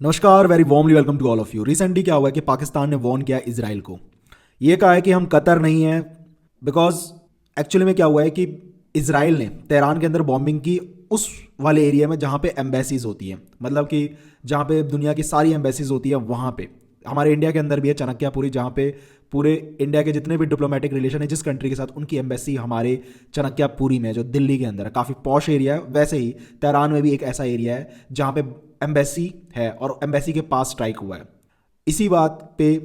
नमस्कार, very warmly welcome to all of you. Recently क्या हुआ है कि पाकिस्तान ने वॉर्न किया इसराइल को। ये कहा है कि हम कतर नहीं हैं, बिकॉज एक्चुअली में क्या हुआ है कि इसराइल ने तेहरान के अंदर बॉम्बिंग की उस वाले एरिया में जहाँ पे एम्बेसीज होती हैं, मतलब कि जहाँ पे दुनिया की सारी एम्बेसीज होती है वहाँ पे। हमारे इंडिया के अंदर भी है चाणक्यपुरी, जहाँ पे पूरे इंडिया के जितने भी डिप्लोमेटिक रिलेशन है जिस कंट्री के साथ, उनकी एम्बेसी हमारे चाणक्यपुरी में जो दिल्ली के अंदर है, काफ़ी पॉश एरिया है। वैसे ही तेहरान में भी एक ऐसा एरिया है जहाँ पे एम्बेसी है और एम्बेसी के पास स्ट्राइक हुआ है। इसी बात पे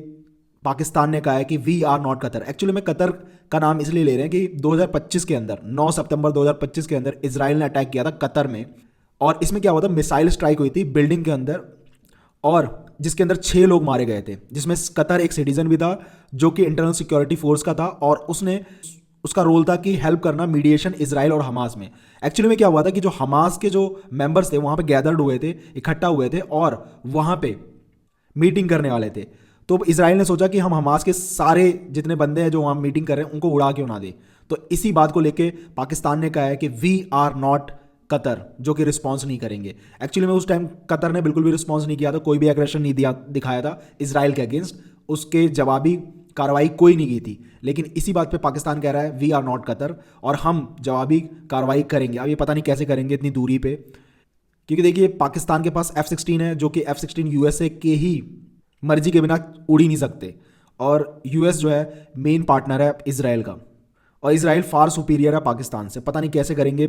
पाकिस्तान ने कहा है कि we are not Qatar. Actually में कतर का नाम इसलिए ले रहे हैं कि 2025 के अंदर 9 सितंबर 2025 के अंदर इसराइल ने अटैक किया था कतर में, और इसमें क्या हुआ था, मिसाइल स्ट्राइक हुई थी बिल्डिंग के अंदर, और जिसके अंदर 6 लोग मारे गए थे, जिसमें कतर एक सिटीजन भी था जो कि इंटरनल सिक्योरिटी फोर्स का था, और उसने उसका रोल था कि हेल्प करना मीडिएशन इसराइल और हमास में। एक्चुअली में क्या हुआ था कि जो हमास के जो मेंबर्स थे वहाँ पे गैदर्ड हुए थे, इकट्ठा हुए थे और वहाँ पे मीटिंग करने वाले थे। तो इसराइल ने सोचा कि हम हमास के सारे जितने बंदे हैं जो वहाँ मीटिंग कर रहे हैं उनको उड़ा क्यों ना दे। तो इसी बात को लेके पाकिस्तान ने कहा है कि वी आर नॉट कतर, जो कि रिस्पॉन्स नहीं करेंगे। एक्चुअली में उस टाइम कतर ने बिल्कुल भी रिस्पॉन्स नहीं किया था, कोई भी एग्रेशन नहीं दिखाया था इसराइल के अगेंस्ट, उसके जवाबी कार्रवाई कोई नहीं की थी। लेकिन इसी बात पे पाकिस्तान कह रहा है वी आर नॉट कतर और हम जवाबी कार्रवाई करेंगे। अब ये पता नहीं कैसे करेंगे इतनी दूरी पे, क्योंकि देखिए पाकिस्तान के पास F-16 है, जो कि F-16 यूएसए के ही मर्जी के बिना उड़ ही नहीं सकते, और यूएस जो है मेन पार्टनर है इसराइल का, और इसराइल फार सुपीरियर है पाकिस्तान से। पता नहीं कैसे करेंगे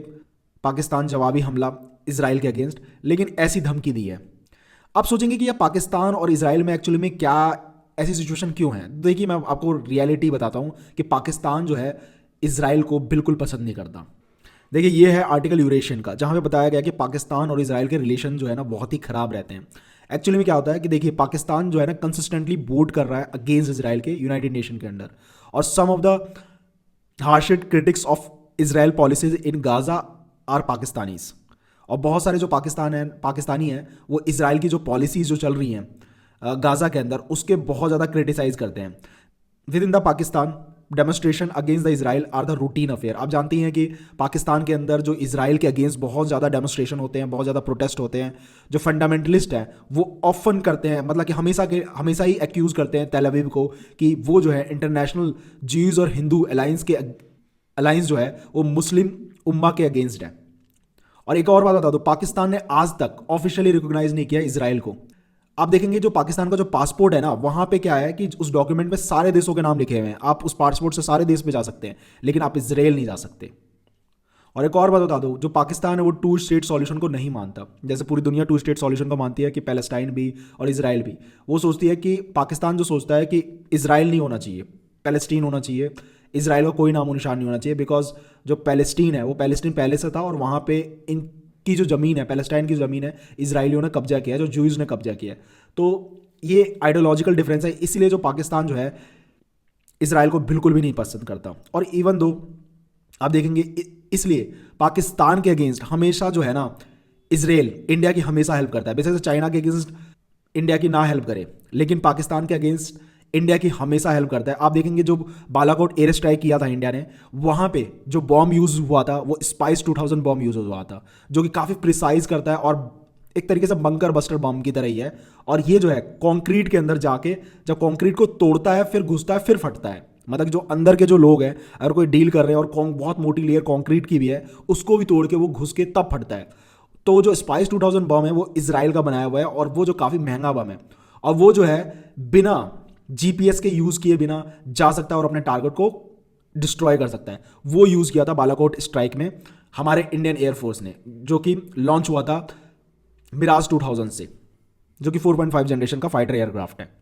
पाकिस्तान जवाबी हमला इसराइल के अगेंस्ट, लेकिन ऐसी धमकी दी है। अब सोचेंगे कि यह पाकिस्तान और इसराइल में एक्चुअली में क्या ऐसी सिचुएशन क्यों है। देखिए मैं आपको रियलिटी बताता हूँ कि पाकिस्तान जो है इसराइल को बिल्कुल पसंद नहीं करता। देखिए ये है आर्टिकल यूरेशियन का, जहाँ पे बताया गया कि पाकिस्तान और इसराइल के रिलेशन जो है ना बहुत ही ख़राब रहते हैं। एक्चुअली में क्या होता है कि देखिए पाकिस्तान जो है ना कंसिस्टेंटली वोट कर रहा है अगेंस्ट इसराइल के यूनाइटेड नेशन के अंडर, और some of the harshest critics of Israel policies in Gaza are Pakistanis. और बहुत सारे जो पाकिस्तानी हैं वो इसराइल की जो पॉलिसीज़ जो चल रही हैं गाजा के अंदर उसके बहुत ज़्यादा क्रिटिसाइज करते हैं। Within the Pakistan demonstration against the Israel are the routine affair. आप जानती हैं कि पाकिस्तान के अंदर जो इसराइल के अगेंस्ट बहुत ज़्यादा डेमोस्ट्रेशन होते हैं, बहुत ज़्यादा प्रोटेस्ट होते हैं। जो फंडामेंटलिस्ट हैं वो ऑफन करते हैं, मतलब कि हमेशा ही एक्यूज़ करते हैं तेल अवीव को कि वो जो है इंटरनेशनल ज्यूज़ और हिंदू अलाइंस जो है वो मुस्लिम उम्मा के अगेंस्ट है। और एक और बात बता दो, पाकिस्तान ने आज तक ऑफिशियली रिकॉग्नाइज नहीं किया इसराइल को। आप देखेंगे जो पाकिस्तान का जो पासपोर्ट है ना, वहाँ पे क्या है कि उस डॉक्यूमेंट में सारे देशों के नाम लिखे हुए हैं। आप उस पासपोर्ट से सारे देश पे जा सकते हैं, लेकिन आप इसराइल नहीं जा सकते। और एक और बात बता दो, जो पाकिस्तान है वो टू स्टेट सॉल्यूशन को नहीं मानता। जैसे पूरी दुनिया टू स्टेट सॉल्यूशन को मानती है कि पैलेस्टाइन भी और इसराइल भी, वो सोचती है कि पाकिस्तान जो सोचता है कि इसराइल नहीं होना चाहिए, पैलेस्टीन होना चाहिए। इसराइल का कोई नामो निशान नहीं होना चाहिए, बिकॉज जो पैलेस्टीन है वो पैलेस्टीन पहले से था, और वहाँ पे इनकी जो ज़मीन है, पैलेस्टाइन की ज़मीन है, इसराइलियों ने कब्जा किया है, जो ज्यूज़ ने कब्जा किया है। तो ये आइडियोलॉजिकल डिफरेंस है, इसलिए जो पाकिस्तान जो है इसराइल को बिल्कुल भी नहीं पसंद करता। और इवन दो आप देखेंगे इसलिए पाकिस्तान के अगेंस्ट हमेशा जो है ना इसराइल इंडिया की हमेशा हेल्प करता है। बेसिकली चाइना के अगेंस्ट इंडिया की ना हेल्प करे, लेकिन पाकिस्तान के अगेंस्ट इंडिया की हमेशा हेल्प करता है। आप देखेंगे जो बालाकोट एयर स्ट्राइक किया था इंडिया ने, वहाँ पे जो बॉम्ब यूज़ हुआ था वो स्पाइस 2000 बॉम्ब यूज़ हुआ था, जो कि काफ़ी प्रिसाइज करता है और एक तरीके से बंकर बस्टर बॉम्ब की तरह ही है। और ये जो है कंक्रीट के अंदर जाके जब कंक्रीट को तोड़ता है फिर घुसता है फिर फटता है। मतलब जो अंदर के जो लोग हैं अगर कोई डील कर रहे हैं और बहुत मोटी लेयर कंक्रीट की भी है, उसको भी तोड़ के वो घुस के तब फटता है। तो जो स्पाइस 2000 बम है वो इसराइल का बनाया हुआ है, और वो जो काफ़ी महंगा बम है, और वो जो है बिना जीपीएस के यूज़ किए बिना जा सकता है और अपने टारगेट को डिस्ट्रॉय कर सकता है। वो यूज़ किया था बालाकोट स्ट्राइक में हमारे इंडियन एयरफोर्स ने, जो कि लॉन्च हुआ था मिराज 2000 से, जो कि 4.5 जनरेशन का फाइटर एयरक्राफ्ट है।